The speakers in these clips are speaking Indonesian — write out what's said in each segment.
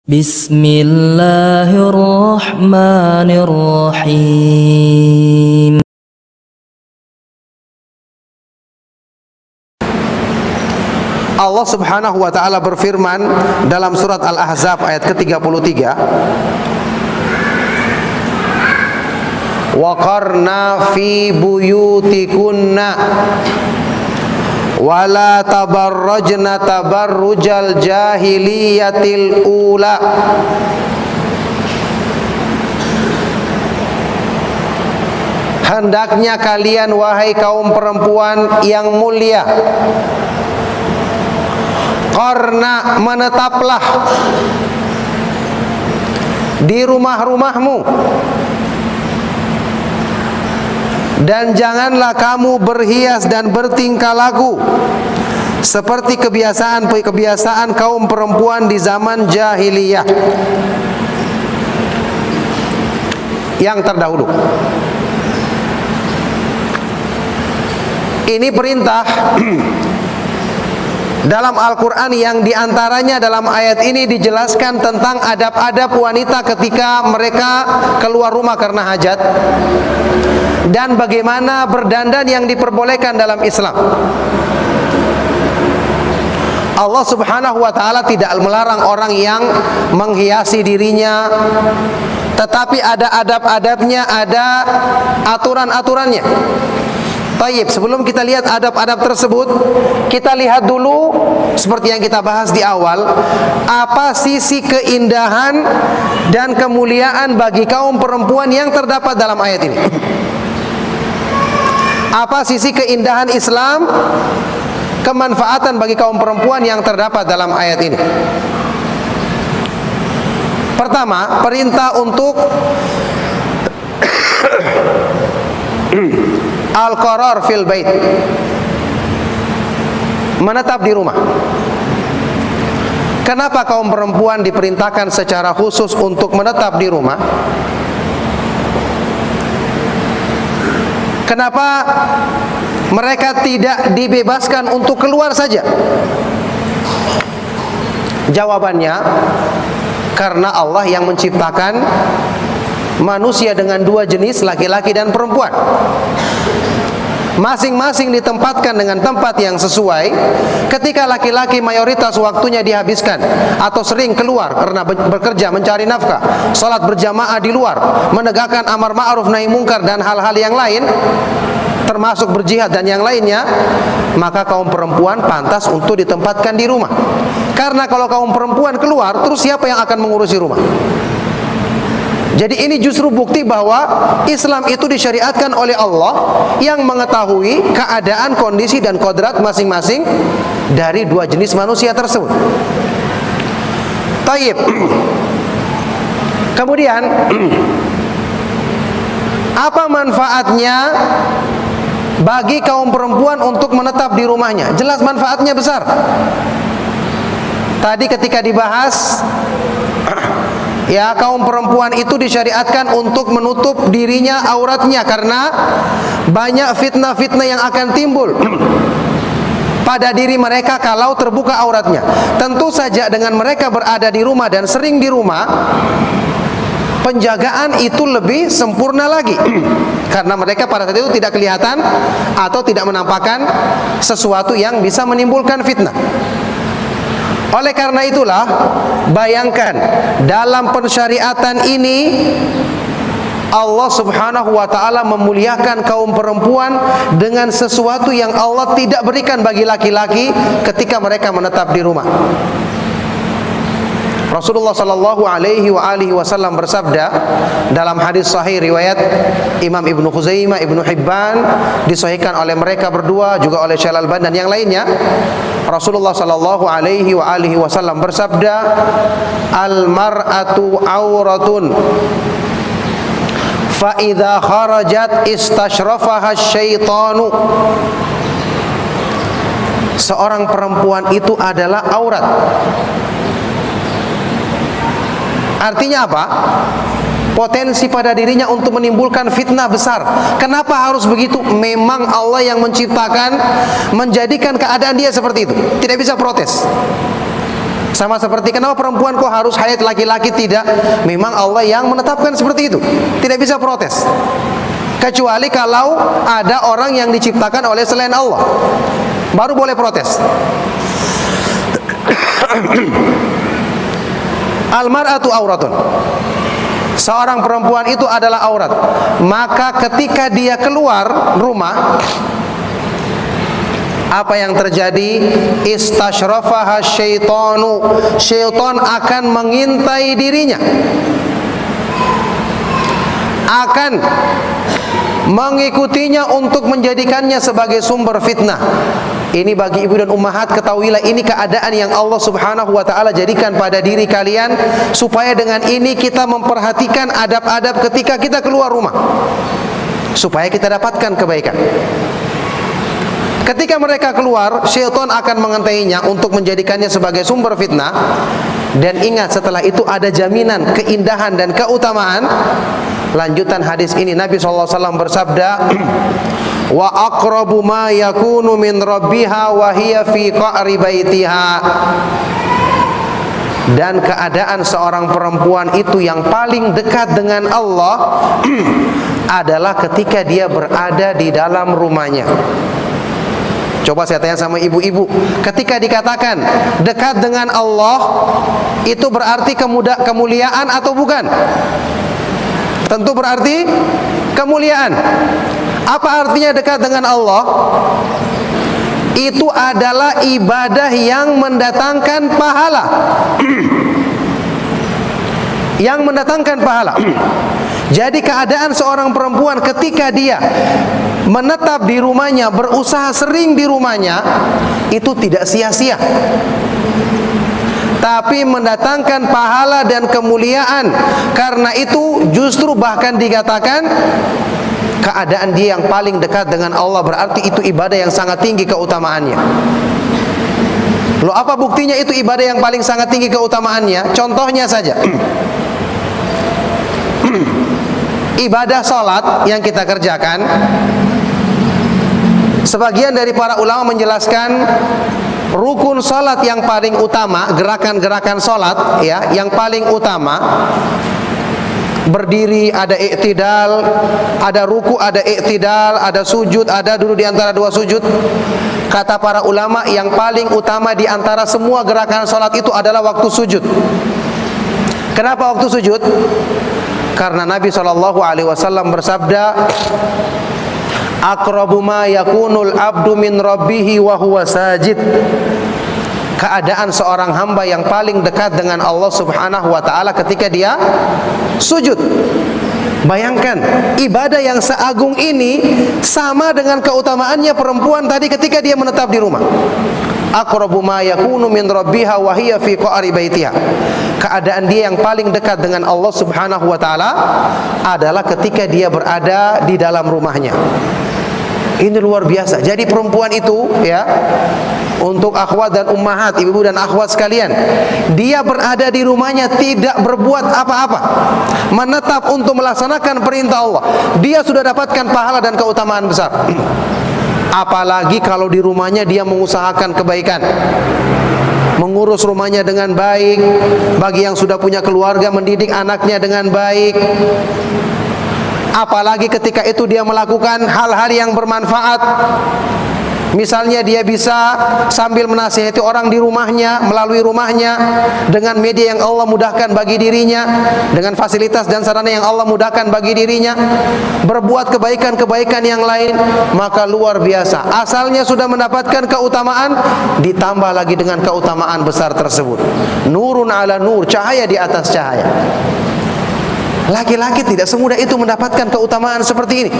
Bismillahirrahmanirrahim. Allah Subhanahu wa taala berfirman dalam surat Al-Ahzab ayat ke-33, wa qarna fi buyutikunna wala tabarrajna tabarrujal jahiliyatil ula. Hendaknya kalian wahai kaum perempuan yang mulia, qarna, menetaplah di rumah-rumahmu, dan janganlah kamu berhias dan bertingkah laku seperti kebiasaan kaum perempuan di zaman jahiliyah yang terdahulu. Ini perintah dalam Al-Quran yang diantaranya dalam ayat ini dijelaskan tentang adab-adab wanita ketika mereka keluar rumah karena hajat, dan bagaimana berdandan yang diperbolehkan dalam Islam. Allah Subhanahu wa taala tidak melarang orang yang menghiasi dirinya, tetapi ada adab-adabnya, ada aturan-aturannya. Tayyib, sebelum kita lihat adab-adab tersebut, kita lihat dulu seperti yang kita bahas di awal, apa sisi keindahan dan kemuliaan bagi kaum perempuan yang terdapat dalam ayat ini. Apa sisi keindahan Islam, kemanfaatan bagi kaum perempuan yang terdapat dalam ayat ini. Pertama, perintah untuk al-qarar fil bait, menetap di rumah. Kenapa kaum perempuan diperintahkan secara khusus untuk menetap di rumah? Kenapa mereka tidak dibebaskan untuk keluar saja? Jawabannya, karena Allah yang menciptakan manusia dengan dua jenis, laki-laki dan perempuan. Masing-masing ditempatkan dengan tempat yang sesuai. Ketika laki-laki mayoritas waktunya dihabiskan atau sering keluar karena bekerja mencari nafkah, salat berjamaah di luar, menegakkan amar ma'ruf nahi mungkar dan hal-hal yang lain, termasuk berjihad dan yang lainnya, maka kaum perempuan pantas untuk ditempatkan di rumah. Karena kalau kaum perempuan keluar, terus siapa yang akan mengurusi rumah? Jadi ini justru bukti bahwa Islam itu disyariatkan oleh Allah yang mengetahui keadaan, kondisi dan kodrat masing-masing dari dua jenis manusia tersebut. Taib. Kemudian apa manfaatnya bagi kaum perempuan untuk menetap di rumahnya? Jelas manfaatnya besar. Tadi ketika dibahas, ya, kaum perempuan itu disyariatkan untuk menutup dirinya, auratnya, karena banyak fitnah-fitnah yang akan timbul pada diri mereka kalau terbuka auratnya. Tentu saja dengan mereka berada di rumah dan sering di rumah, penjagaan itu lebih sempurna lagi karena mereka pada saat itu tidak kelihatan atau tidak menampakkan sesuatu yang bisa menimbulkan fitnah. Oleh karena itulah, bayangkan dalam pensyariatan ini Allah Subhanahu wa taala memuliakan kaum perempuan dengan sesuatu yang Allah tidak berikan bagi laki-laki ketika mereka menetap di rumah. Rasulullah sallallahu alaihi wasallam bersabda dalam hadis sahih riwayat Imam Ibnu Khuzaimah, Ibnu Hibban, disahihkan oleh mereka berdua, juga oleh Syekh Al-Albani dan yang lainnya. Rasulullah sallallahu alaihi wasallam bersabda, "Al-mar'atu auratun fa idza kharajat istashrafaha syaitanu." Seorang perempuan itu adalah aurat. Artinya apa? Potensi pada dirinya untuk menimbulkan fitnah besar. Kenapa harus begitu? Memang Allah yang menciptakan, menjadikan keadaan dia seperti itu. Tidak bisa protes. Sama seperti kenapa perempuan kok harus haid, laki-laki tidak? Memang Allah yang menetapkan seperti itu. Tidak bisa protes. Kecuali kalau ada orang yang diciptakan oleh selain Allah, baru boleh protes. Al-mar'atu auratun. Seorang perempuan itu adalah aurat. Maka ketika dia keluar rumah, apa yang terjadi? Istashrafaha syaitanu. Syaitan akan mengintai dirinya, akan mengikutinya untuk menjadikannya sebagai sumber fitnah. Ini bagi ibu dan ummahat, ketahuilah ini keadaan yang Allah Subhanahu wa ta'ala jadikan pada diri kalian, supaya dengan ini kita memperhatikan adab-adab ketika kita keluar rumah, supaya kita dapatkan kebaikan. Ketika mereka keluar, syaitan akan mengintainya untuk menjadikannya sebagai sumber fitnah. Dan ingat, setelah itu ada jaminan keindahan dan keutamaan. Lanjutan hadis ini, Nabi SAW bersabda, wa aqrabu ma yakunu min rabbiha wa hiya fi qa'ri baitiha. Dan keadaan seorang perempuan itu yang paling dekat dengan Allah adalah ketika dia berada di dalam rumahnya. Coba saya tanya sama ibu-ibu, ketika dikatakan dekat dengan Allah, itu berarti kemuliaan atau bukan? Tentu berarti kemuliaan. Apa artinya dekat dengan Allah? Itu adalah ibadah yang mendatangkan pahala. Yang mendatangkan pahala. Jadi keadaan seorang perempuan ketika dia menetap di rumahnya, berusaha sering di rumahnya, itu tidak sia-sia, tapi mendatangkan pahala dan kemuliaan. Karena itu justru bahkan dikatakan keadaan dia yang paling dekat dengan Allah, berarti itu ibadah yang sangat tinggi keutamaannya. Loh, apa buktinya itu ibadah yang paling sangat tinggi keutamaannya? Contohnya saja, ibadah salat yang kita kerjakan, sebagian dari para ulama menjelaskan rukun salat yang paling utama, gerakan-gerakan salat ya, yang paling utama, berdiri ada i'tidal, ada ruku ada i'tidal, ada sujud, ada duduk di antara dua sujud. Kata para ulama, yang paling utama di antara semua gerakan salat itu adalah waktu sujud. Kenapa waktu sujud? Karena Nabi SAW bersabda, aqrabu ma yakunul abdu min rabbihi wa huwa sajid. Keadaan seorang hamba yang paling dekat dengan Allah Subhanahu wa ta'ala ketika dia sujud. Bayangkan, ibadah yang seagung ini sama dengan keutamaannya perempuan tadi ketika dia menetap di rumah. Aqrabu ma yakunu min rabbiha wa hiya fi qa'ri baitiha. Keadaan dia yang paling dekat dengan Allah Subhanahu wa ta'ala adalah ketika dia berada di dalam rumahnya. Ini luar biasa. Jadi perempuan itu ya, untuk akhwat dan ummahat, ibu dan akhwat sekalian, dia berada di rumahnya tidak berbuat apa-apa, menetap untuk melaksanakan perintah Allah, dia sudah dapatkan pahala dan keutamaan besar. Apalagi kalau di rumahnya dia mengusahakan kebaikan, mengurus rumahnya dengan baik. Bagi yang sudah punya keluarga, mendidik anaknya dengan baik. Apalagi ketika itu dia melakukan hal-hal yang bermanfaat. Misalnya dia bisa sambil menasihati orang di rumahnya, melalui rumahnya, dengan media yang Allah mudahkan bagi dirinya, dengan fasilitas dan sarana yang Allah mudahkan bagi dirinya, berbuat kebaikan-kebaikan yang lain, maka luar biasa. Asalnya sudah mendapatkan keutamaan, ditambah lagi dengan keutamaan besar tersebut. Nurun ala nur, cahaya di atas cahaya. Laki-laki tidak semudah itu mendapatkan keutamaan seperti ini.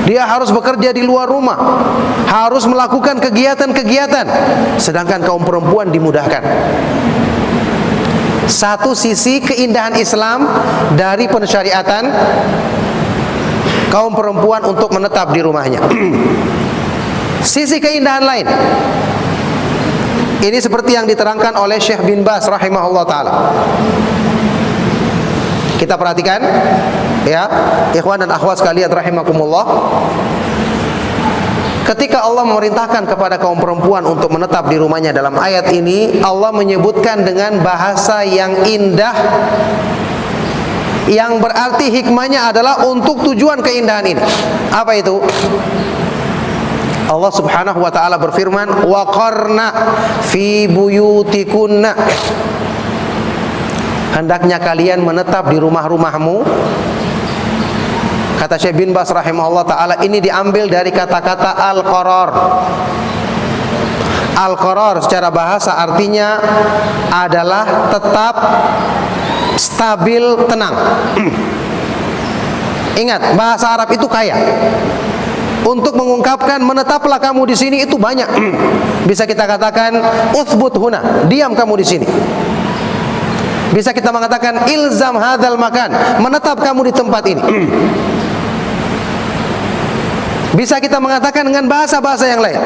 Dia harus bekerja di luar rumah, harus melakukan kegiatan-kegiatan, sedangkan kaum perempuan dimudahkan. Satu sisi keindahan Islam dari pensyariatan kaum perempuan untuk menetap di rumahnya. Sisi keindahan lain, ini seperti yang diterangkan oleh Syekh bin Baz rahimahullah ta'ala. Kita perhatikan ya, ikhwan dan akhwat sekalian rahimakumullah. Ketika Allah memerintahkan kepada kaum perempuan untuk menetap di rumahnya dalam ayat ini, Allah menyebutkan dengan bahasa yang indah, yang berarti hikmahnya adalah untuk tujuan keindahan ini. Apa itu? Allah Subhanahu wa taala berfirman, "Wa qarna fi buyutikunna." Hendaknya kalian menetap di rumah-rumahmu. Kata Syekh bin Baz rahimahullah taala, ini diambil dari kata-kata al-qarar. Al-qarar secara bahasa artinya adalah tetap, stabil, tenang. Ingat, bahasa Arab itu kaya. Untuk mengungkapkan menetaplah kamu di sini itu banyak. Bisa kita katakan uthbut huna, diam kamu di sini. Bisa kita mengatakan ilzam hadzal makan, menetap kamu di tempat ini. Bisa kita mengatakan dengan bahasa-bahasa yang lain.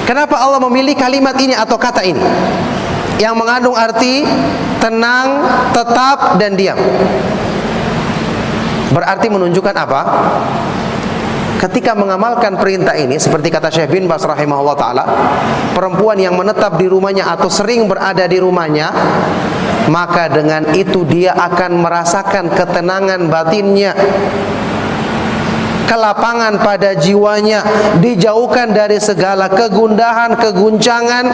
Kenapa Allah memilih kalimat ini atau kata ini yang mengandung arti tenang, tetap, dan diam? Berarti menunjukkan apa? Ketika mengamalkan perintah ini, seperti kata Syekh bin Baz rahimahullah ta'ala, perempuan yang menetap di rumahnya atau sering berada di rumahnya, maka dengan itu dia akan merasakan ketenangan batinnya, kelapangan pada jiwanya, dijauhkan dari segala kegundahan, keguncangan,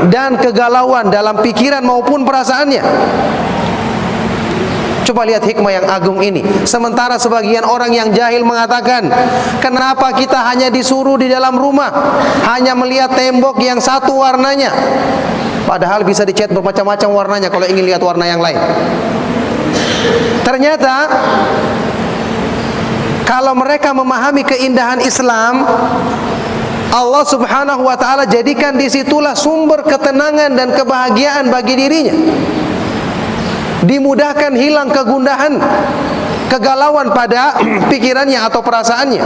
dan kegalauan dalam pikiran maupun perasaannya. Coba lihat hikmah yang agung ini. Sementara sebagian orang yang jahil mengatakan, kenapa kita hanya disuruh di dalam rumah, hanya melihat tembok yang satu warnanya, padahal bisa dicat bermacam-macam warnanya kalau ingin lihat warna yang lain. Ternyata kalau mereka memahami keindahan Islam, Allah Subhanahu wa taala jadikan disitulah sumber ketenangan dan kebahagiaan bagi dirinya. Dimudahkan hilang kegundahan, kegalauan pada pikirannya atau perasaannya.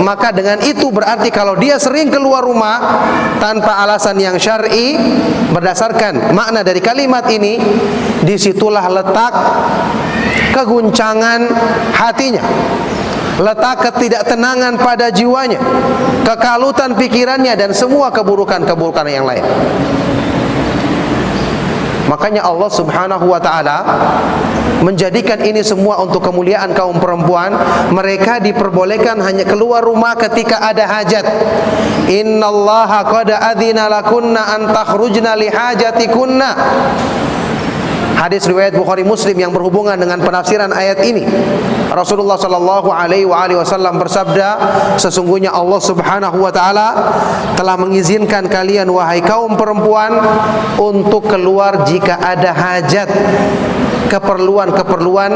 Maka dengan itu berarti kalau dia sering keluar rumah tanpa alasan yang syar'i, berdasarkan makna dari kalimat ini, disitulah letak keguncangan hatinya, letak ketidaktenangan pada jiwanya, kekalutan pikirannya, dan semua keburukan-keburukan yang lain. Makanya Allah Subhanahu wa ta'ala menjadikan ini semua untuk kemuliaan kaum perempuan. Mereka diperbolehkan hanya keluar rumah ketika ada hajat. Innallaha qad adzina lakunna an takhrujna lihajatikunna. Hadis riwayat Bukhari Muslim yang berhubungan dengan penafsiran ayat ini. Rasulullah sallallahu alaihi wasallam bersabda, sesungguhnya Allah Subhanahu wa taala telah mengizinkan kalian wahai kaum perempuan untuk keluar jika ada hajat, keperluan-keperluan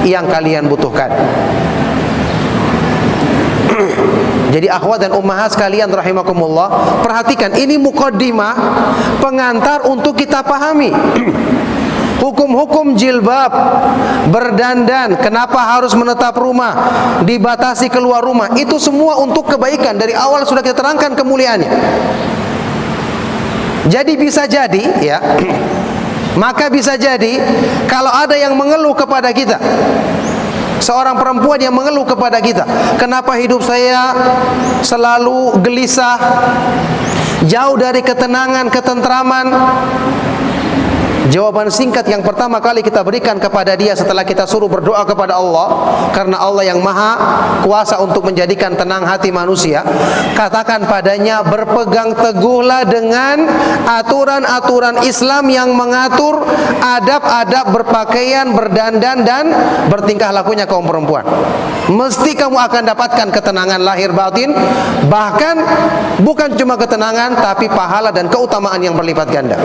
yang kalian butuhkan. Jadi akhwat dan ummahat sekalian rahimakumullah, perhatikan ini muqaddimah, pengantar untuk kita pahami hukum-hukum jilbab, berdandan, kenapa harus menetap rumah, dibatasi keluar rumah, itu semua untuk kebaikan. Dari awal sudah kita terangkan kemuliaannya. Jadi bisa jadi ya, maka bisa jadi kalau ada yang mengeluh kepada kita, seorang perempuan yang mengeluh kepada kita, kenapa hidup saya selalu gelisah, jauh dari ketenangan, ketentraman, jawaban singkat yang pertama kali kita berikan kepada dia setelah kita suruh berdoa kepada Allah, karena Allah yang maha kuasa untuk menjadikan tenang hati manusia, katakan padanya, berpegang teguhlah dengan aturan-aturan Islam yang mengatur adab-adab berpakaian, berdandan, dan bertingkah lakunya kaum perempuan. Mesti kamu akan dapatkan ketenangan lahir batin, bahkan bukan cuma ketenangan tapi pahala dan keutamaan yang berlipat ganda.